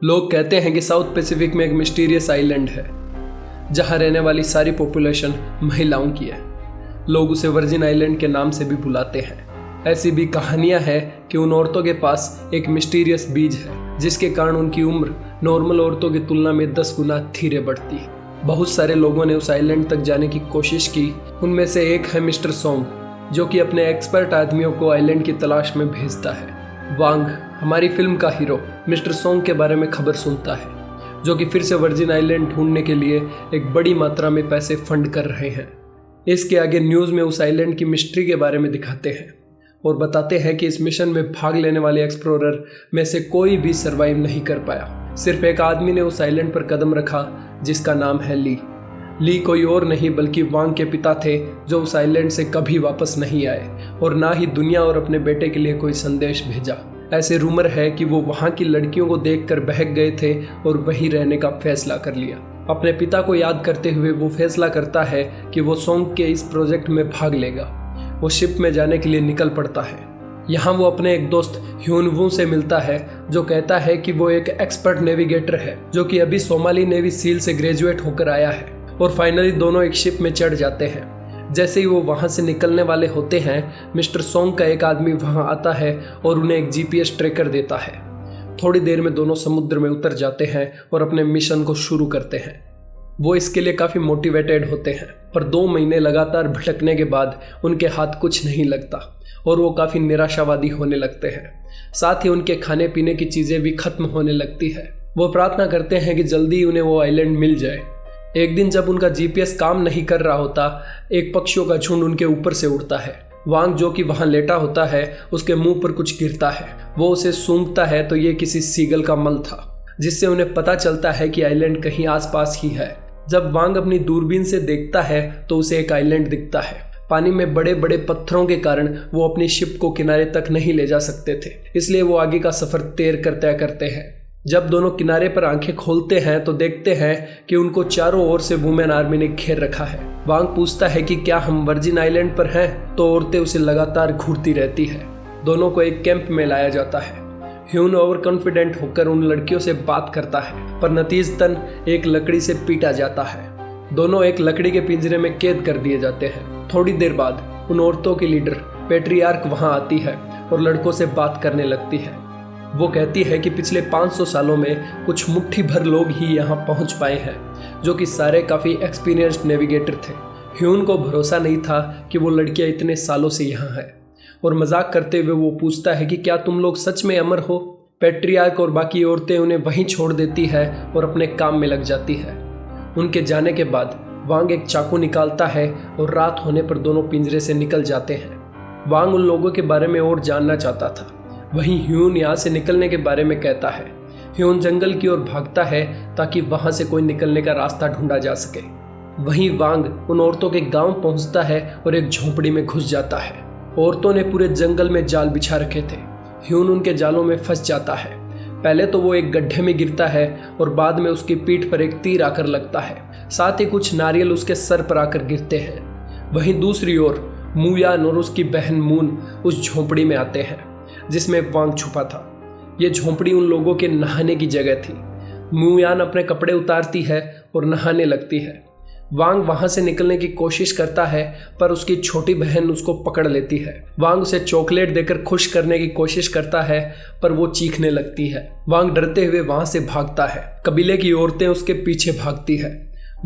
लोग कहते हैं कि साउथ पैसिफिक में एक मिस्टीरियस आइलैंड है जहां रहने वाली सारी पॉपुलेशन महिलाओं की है। लोग उसे वर्जिन आइलैंड के नाम से भी बुलाते हैं। ऐसी भी कहानियां हैं कि उन औरतों के पास एक मिस्टीरियस बीज है जिसके कारण उनकी उम्र नॉर्मल औरतों की तुलना में 10 गुना धीरे बढ़ती है। बहुत सारे लोगों ने उस आइलैंड तक जाने की कोशिश की। उनमें से एक है मिस्टर सोंग, जो कि अपने एक्सपर्ट आदमियों को आइलैंड की तलाश में भेजता है। वांग हमारी फिल्म का हीरो मिस्टर सोंग के बारे में खबर सुनता है, जो कि फिर से वर्जिन आइलैंड ढूंढने के लिए एक बड़ी मात्रा में पैसे फंड कर रहे हैं। इसके आगे न्यूज़ में उस आइलैंड की मिस्ट्री के बारे में दिखाते हैं और बताते हैं कि इस मिशन में भाग लेने वाले एक्सप्लोरर में से कोई भी सरवाइव नहीं कर पाया। सिर्फ एक आदमी ने उस आइलैंड पर कदम रखा जिसका नाम है ली कोई और नहीं बल्कि वांग के पिता थे, जो उस आइलैंड से कभी वापस नहीं आए और ना ही दुनिया और अपने बेटे के लिए कोई संदेश भेजा। ऐसे रूमर है कि वो वहाँ की लड़कियों को देखकर बहक गए थे और वहीं रहने का फैसला कर लिया। अपने पिता को याद करते हुए वो फैसला करता है कि वो सोंग के इस प्रोजेक्ट में भाग लेगा। वो शिप में जाने के लिए निकल पड़ता है। यहाँ वो अपने एक दोस्त ह्यून वू से मिलता है, जो कहता है कि वो एक एक्सपर्ट नेविगेटर है जो कि अभी सोमाली नेवी सील से ग्रेजुएट होकर आया है। और फाइनली दोनों एक शिप में चढ़ जाते हैं। जैसे ही वो वहाँ से निकलने वाले होते हैं, मिस्टर सोंग का एक आदमी वहाँ आता है और उन्हें एक GPS ट्रैकर देता है। थोड़ी देर में दोनों समुद्र में उतर जाते हैं और अपने मिशन को शुरू करते हैं। वो इसके लिए काफ़ी मोटिवेटेड होते हैं, पर 2 महीने लगातार भटकने के बाद उनके हाथ कुछ नहीं लगता और वो काफ़ी निराशावादी होने लगते हैं। साथ ही उनके खाने पीने की चीज़ें भी खत्म होने लगती है। वो प्रार्थना करते हैं कि जल्दी उन्हें वो आइलैंड मिल जाए। एक दिन जब उनका GPS काम नहीं कर रहा होता, एक पक्षियों का झुंड उनके ऊपर से उड़ता है। वांग, जो कि वहां लेटा होता है, उसके मुंह पर कुछ गिरता है। वो उसे सूंघता है तो ये किसी सीगल का मल था, जिससे उन्हें पता चलता है कि आइलैंड कहीं आसपास ही है। जब वांग अपनी दूरबीन से देखता है तो उसे एक आइलैंड दिखता है। पानी में बड़े बड़े पत्थरों के कारण वो अपनी शिप को किनारे तक नहीं ले जा सकते थे, इसलिए वो आगे का सफर तैर कर तय करते हैं। जब दोनों किनारे पर आंखें खोलते हैं तो देखते हैं कि उनको चारों ओर से वुमेन आर्मी ने घेर रखा है। वांग पूछता है कि क्या हम वर्जिन आइलैंड पर हैं, तो औरतें उसे लगातार घूरती रहती है। दोनों को एक कैंप में लाया जाता है। ह्यून ओवर कॉन्फिडेंट होकर उन लड़कियों से बात करता है, पर नतीजतन एक लकड़ी से पीटा जाता है। दोनों एक लकड़ी के पिंजरे में कैद कर दिए जाते हैं। थोड़ी देर बाद उन औरतों की लीडर पेट्रियार्क वहां आती है और लड़कों से बात करने लगती है। वो कहती है कि पिछले 500 सालों में कुछ मुट्ठी भर लोग ही यहाँ पहुँच पाए हैं, जो कि सारे काफ़ी एक्सपीरियंस्ड नेविगेटर थे। ह्यून को भरोसा नहीं था कि वो लड़कियाँ इतने सालों से यहाँ हैं, और मजाक करते हुए वो पूछता है कि क्या तुम लोग सच में अमर हो। पेट्रियार्क और बाकी औरतें उन्हें वहीं छोड़ देती है और अपने काम में लग जाती है। उनके जाने के बाद वांग एक चाकू निकालता है और रात होने पर दोनों पिंजरे से निकल जाते हैं। वांग उन लोगों के बारे में और जानना चाहता था। वहीं ह्यून यहाँ से निकलने के बारे में कहता है। ह्यून जंगल की ओर भागता है ताकि वहां से कोई निकलने का रास्ता ढूंढा जा सके। वहीं वांग उन औरतों के गांव पहुंचता है और एक झोंपड़ी में घुस जाता है। औरतों ने पूरे जंगल में जाल बिछा रखे थे। ह्यून उनके जालों में फंस जाता है। पहले तो वो एक गड्ढे में गिरता है और बाद में उसकी पीठ पर एक तीर आकर लगता है। साथ ही कुछ नारियल उसके सर पर आकर गिरते हैं। वहीं दूसरी ओर मुयान और उसकी बहन मून उस झोंपड़ी में आते हैं जिसमें वांग छुपा था। ये झोंपड़ी उन लोगों के नहाने की जगह थी। मुयान अपने कपड़े उतारती है और नहाने लगती है। वांग वहां से निकलने की कोशिश करता है, पर उसकी छोटी बहन उसको पकड़ लेती है। वांग उसे चॉकलेट देकर खुश करने की कोशिश करता है, पर वो चीखने लगती है। वांग डरते हुए वहां से भागता है। कबीले की औरतें उसके पीछे भागती है।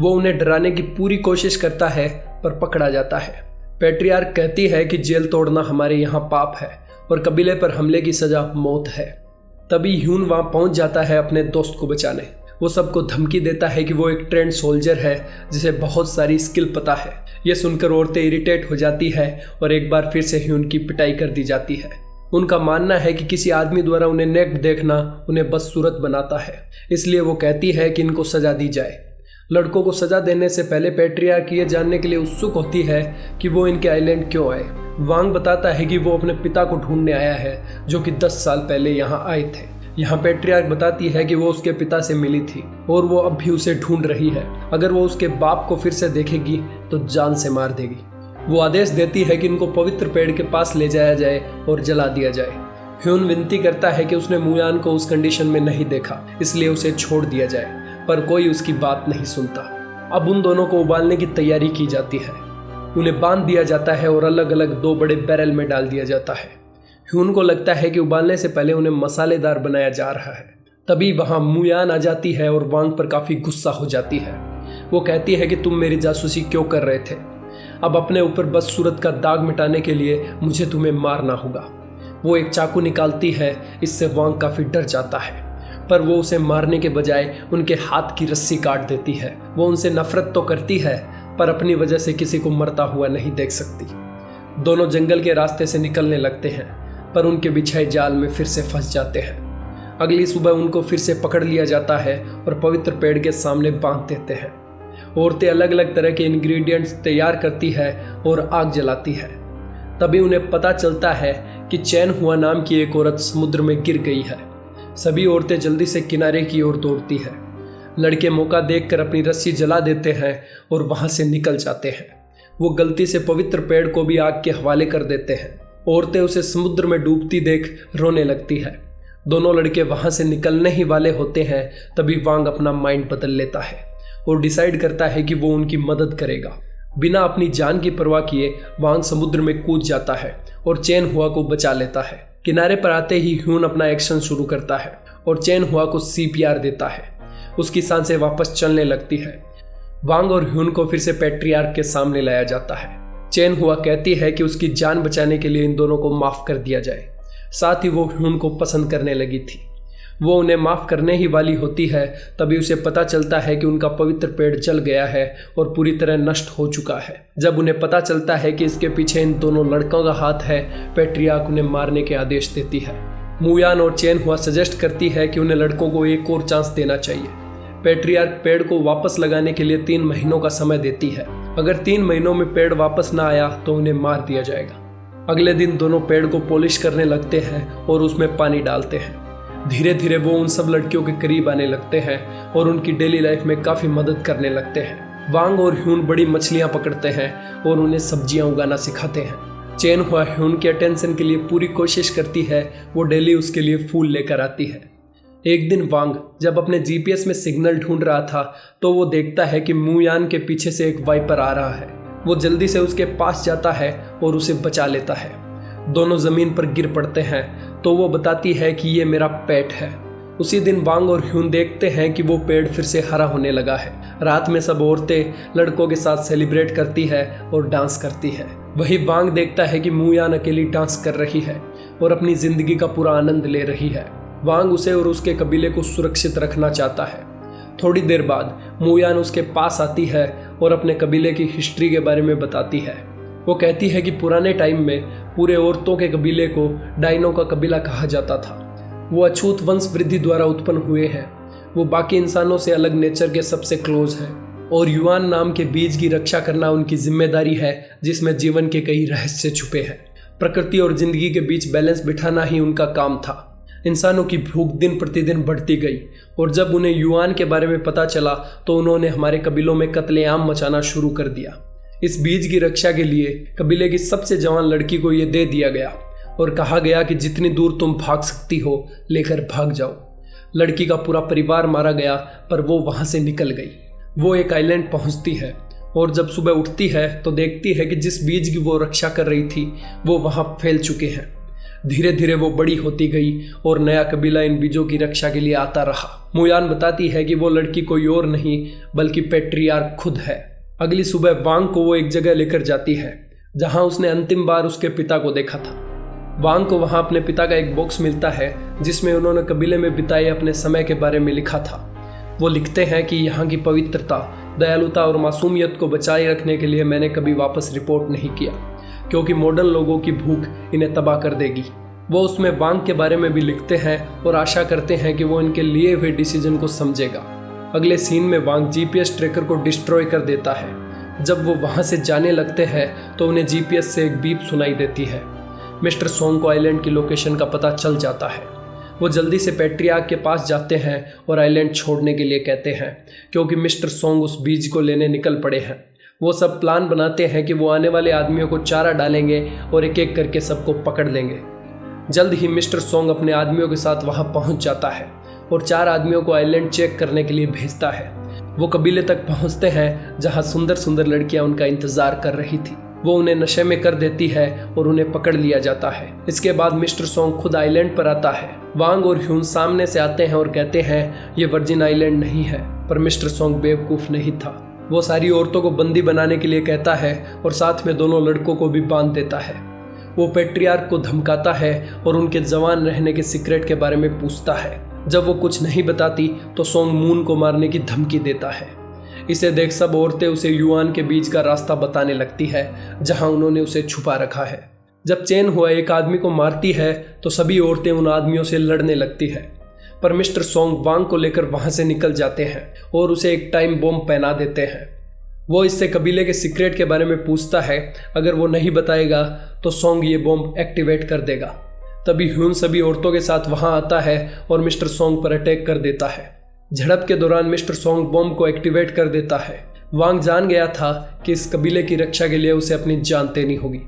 वो उन्हें डराने की पूरी कोशिश करता है, पर पकड़ा जाता है। पेट्रियार्क कहती है कि जेल तोड़ना हमारे यहाँ पाप है और कबीले पर हमले की सजा मौत है। तभी ह्यून वहां पहुंच जाता है अपने दोस्त को बचाने। वो सबको धमकी देता है कि वो एक ट्रेंड सोल्जर है जिसे बहुत सारी स्किल पता है। ये सुनकर औरतें इरिटेट हो जाती है और एक बार फिर से ह्यून की पिटाई कर दी जाती है। उनका मानना है कि किसी आदमी द्वारा उन्हें नेक्ड देखना उन्हें बदसूरत बनाता है, इसलिए वो कहती है कि इनको सजा दी जाए। लड़कों को सजा देने से पहले पेट्रियार्क ये जानने के लिए उत्सुक होती है कि वो इनके आइलैंड क्यों आए। वांग बताता है कि वो अपने पिता को ढूंढने आया है, जो कि 10 साल पहले यहाँ आए थे। यहाँ पेट्रियार्क बताती है कि वो उसके पिता से मिली थी और वो अब भी उसे ढूंढ रही है। अगर वो उसके बाप को फिर से देखेगी तो जान से मार देगी। वो आदेश देती है कि इनको पवित्र पेड़ के पास ले जाया जाए और जला दिया जाए। ह्यून विनती करता है कि उसने मुयान को उस कंडीशन में नहीं देखा, इसलिए उसे छोड़ दिया जाए, पर कोई उसकी बात नहीं सुनता। अब उन दोनों को उबालने की तैयारी की जाती है। उन्हें बांध दिया जाता है और अलग अलग 2 बड़े बैरल में डाल दिया जाता है। ह्यून को लगता है कि उबालने से पहले उन्हें मसालेदार बनाया जा रहा है। तभी वहां मुयान आ जाती है और वांग पर काफी गुस्सा हो जाती है। वो कहती है कि तुम मेरी जासूसी क्यों कर रहे थे? अब अपने ऊपर बदसूरत का दाग मिटाने के लिए मुझे तुम्हें मारना होगा। वो एक चाकू निकालती है, इससे वांग काफी डर जाता है, पर वो उसे मारने के बजाय उनके हाथ की रस्सी काट देती है। वो उनसे नफरत तो करती है, पर अपनी वजह से किसी को मरता हुआ नहीं देख सकती। दोनों जंगल के रास्ते से निकलने लगते हैं, पर उनके बिछाए जाल में फिर से फंस जाते हैं। अगली सुबह उनको फिर से पकड़ लिया जाता है और पवित्र पेड़ के सामने बांध देते हैं। औरतें अलग अलग तरह के इंग्रेडिएंट्स तैयार करती है और आग जलाती है। तभी उन्हें पता चलता है कि चैन हुआ नाम की एक औरत समुद्र में गिर गई है। सभी औरतें जल्दी से किनारे की ओर दौड़ती है। लड़के मौका देखकर अपनी रस्सी जला देते हैं और वहां से निकल जाते हैं। वो गलती से पवित्र पेड़ को भी आग के हवाले कर देते हैं। औरतें उसे समुद्र में डूबती देख रोने लगती है। दोनों लड़के वहां से निकलने ही वाले होते हैं, तभी वांग अपना माइंड बदल लेता है और डिसाइड करता है कि वो उनकी मदद करेगा। बिना अपनी जान की परवाह किए वांग समुद्र में कूद जाता है और चैन हुआ को बचा लेता है। किनारे पर आते ही ह्यून अपना एक्शन शुरू करता है और चैन हुआ को CPR देता है। उसकी सांसें वापस चलने लगती है। वांग और ह्यून को फिर से पैट्रियार्क के सामने लाया जाता है। चैन हुआ कहती है कि उसकी जान बचाने के लिए इन दोनों को माफ कर दिया जाए। साथ ही वो ह्यून को पसंद करने लगी थी। वो उन्हें माफ करने ही वाली होती है, तभी उसे पता चलता है कि उनका पवित्र पेड़ जल गया है और पूरी तरह नष्ट हो चुका है। जब उन्हें पता चलता है कि इसके पीछे इन दोनों लड़कों का हाथ है, पैट्रियार्क उन्हें मारने के आदेश देती है। मुयान और चैन हुआ सजेस्ट करती है कि उन्हें लड़कों को एक और चांस देना चाहिए। पैट्रियार्क पेड़ को वापस लगाने के लिए 3 महीनों का समय देती है। अगर 3 महीनों में पेड़ वापस ना आया तो उन्हें मार दिया जाएगा। अगले दिन दोनों पेड़ को पॉलिश करने लगते हैं और उसमें पानी डालते हैं। धीरे धीरे वो उन सब लड़कियों के करीब आने लगते हैं और उनकी डेली लाइफ में काफ़ी मदद करने लगते हैं। वांग और ह्यून बड़ी मछलियां पकड़ते हैं और उन्हें सब्जियां उगाना सिखाते हैं। चैन हुआ ह्यून के अटेंशन के लिए पूरी कोशिश करती है। वो डेली उसके लिए फूल लेकर आती है। एक दिन वांग जब अपने GPS में सिग्नल ढूंढ रहा था तो वो देखता है कि मुयान के पीछे से एक वाइपर आ रहा है। वो जल्दी से उसके पास जाता है और उसे बचा लेता है। दोनों जमीन पर गिर पड़ते हैं तो वो बताती है कि ये मेरा पेट है। उसी दिन वांग और ह्यून देखते हैं कि वो पेड़ फिर से हरा होने लगा है। रात में सब औरतें लड़कों के साथ सेलिब्रेट करती है और डांस करती है। वही वांग देखता है कि मुयान अकेली डांस कर रही है और अपनी जिंदगी का पूरा आनंद ले रही है। वांग उसे और उसके कबीले को सुरक्षित रखना चाहता है। थोड़ी देर बाद मुयान उसके पास आती है और अपने कबीले की हिस्ट्री के बारे में बताती है। वो कहती है कि पुराने टाइम में पूरे औरतों के कबीले को डाइनो का कबीला कहा जाता था। वो अछूत वंश वृद्धि द्वारा उत्पन्न हुए हैं। वो बाकी इंसानों से अलग नेचर के सबसे क्लोज हैं और युआन नाम के बीज की रक्षा करना उनकी जिम्मेदारी है, जिसमें जीवन के कई रहस्य छुपे हैं। प्रकृति और जिंदगी के बीच बैलेंस बिठाना ही उनका काम था। इंसानों की भूख दिन प्रतिदिन बढ़ती गई और जब उन्हें युआन के बारे में पता चला तो उन्होंने हमारे कबीलों में कत्लेआम मचाना शुरू कर दिया। इस बीज की रक्षा के लिए कबीले की सबसे जवान लड़की को यह दे दिया गया और कहा गया कि जितनी दूर तुम भाग सकती हो लेकर भाग जाओ। लड़की का पूरा परिवार मारा गया, पर वो वहां से निकल गई। वो एक आइलैंड पहुंचती है और जब सुबह उठती है तो देखती है कि जिस बीज की वो रक्षा कर रही थी वो वहां फैल चुके हैं। धीरे धीरे वो बड़ी होती गई और नया कबीला इन बीजों की रक्षा के लिए आता रहा। मुयान बताती है कि वो लड़की कोई और नहीं बल्कि पैट्रियार्क खुद है। अगली सुबह वांग को वो एक जगह लेकर जाती है जहां उसने अंतिम बार उसके पिता को देखा था। वांग को वहां अपने पिता का एक बॉक्स मिलता है जिसमें उन्होंने कबीले में बिताए अपने समय के बारे में लिखा था। वो लिखते हैं कि यहाँ की पवित्रता, दयालुता और मासूमियत को बचाए रखने के लिए मैंने कभी वापस रिपोर्ट नहीं किया, क्योंकि मॉडर्न लोगों की भूख इन्हें तबाह कर देगी। वो उसमें वांग के बारे में भी लिखते हैं और आशा करते हैं कि वो इनके लिए हुए डिसीजन को समझेगा। अगले सीन में वांग GPS ट्रैकर को डिस्ट्रॉय कर देता है। जब वो वहां से जाने लगते हैं तो उन्हें GPS से एक बीप सुनाई देती है। मिस्टर सोंग को आइलैंड की लोकेशन का पता चल जाता है। वो जल्दी से पैट्रियार्क के पास जाते हैं और आइलैंड छोड़ने के लिए कहते हैं, क्योंकि मिस्टर सोंग उस बीज को लेने निकल पड़े हैं। वो सब प्लान बनाते हैं कि वो आने वाले आदमियों को चारा डालेंगे और एक एक करके सबको पकड़ लेंगे। जल्द ही मिस्टर सोंग अपने आदमियों के साथ वहां पहुंच जाता है और 4 आदमियों को आइलैंड चेक करने के लिए भेजता है। वो कबीले तक पहुंचते हैं जहां सुंदर सुंदर लड़कियां उनका इंतजार कर रही थी। वो उन्हें नशे में कर देती है और उन्हें पकड़ लिया जाता है। इसके बाद मिस्टर सोंग खुद आइलैंड पर आता है। वांग और ह्यून सामने से आते हैं और कहते हैं ये वर्जिन आइलैंड नहीं है, पर मिस्टर सोंग बेवकूफ नहीं था। वो सारी औरतों को बंदी बनाने के लिए कहता है और साथ में दोनों लड़कों को भी बांध देता है। वो पेट्रियार्क को धमकाता है और उनके जवान रहने के सीक्रेट के बारे में पूछता है। जब वो कुछ नहीं बताती तो सोंग मून को मारने की धमकी देता है। इसे देख सब औरतें उसे युआन के बीच का रास्ता बताने लगती है जहां उन्होंने उसे छुपा रखा है। जब चेन हुआ एक आदमी को मारती है तो सभी औरतें उन आदमियों से लड़ने लगती है, पर मिस्टर सोंग वांग को लेकर वहां से निकल जाते हैं और उसे एक टाइम बॉम्ब पहना देते हैं। वो इससे कबीले के सीक्रेट के बारे में पूछता है। अगर वो नहीं बताएगा तो सोंग ये बॉम्ब एक्टिवेट कर देगा। तभी ह्यून सभी औरतों के साथ वहां आता है और मिस्टर सोंग पर अटैक कर देता है। झड़प के दौरान मिस्टर सोंग बॉम्ब को एक्टिवेट कर देता है। वांग जान गया था कि इस कबीले की रक्षा के लिए उसे अपनी जान देनी होगी।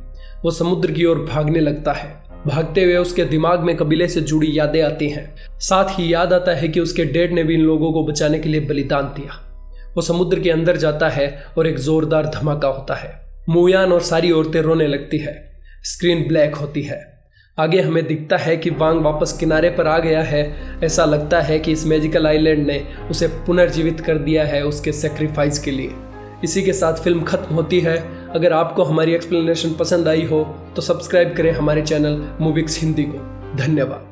वो समुद्र की ओर भागने लगता है। भागते हुए उसके दिमाग में कबीले से जुड़ी यादें आती हैं। साथ ही याद आता है कि उसके डैड ने भी इन लोगों को बचाने के लिए बलिदान दिया। वो समुद्र के अंदर जाता है और एक जोरदार धमाका होता है। मुयान और सारी औरतें रोने लगती है। स्क्रीन ब्लैक होती है। आगे हमें दिखता है कि वांग वापस किनारे पर आ गया है। ऐसा लगता है कि इस मैजिकल आइलैंड ने उसे पुनर्जीवित कर दिया है उसके सेक्रीफाइस के लिए। इसी के साथ फिल्म खत्म होती है। अगर आपको हमारी एक्सप्लेनेशन पसंद आई हो तो सब्सक्राइब करें हमारे चैनल मूविक्स हिंदी को। धन्यवाद।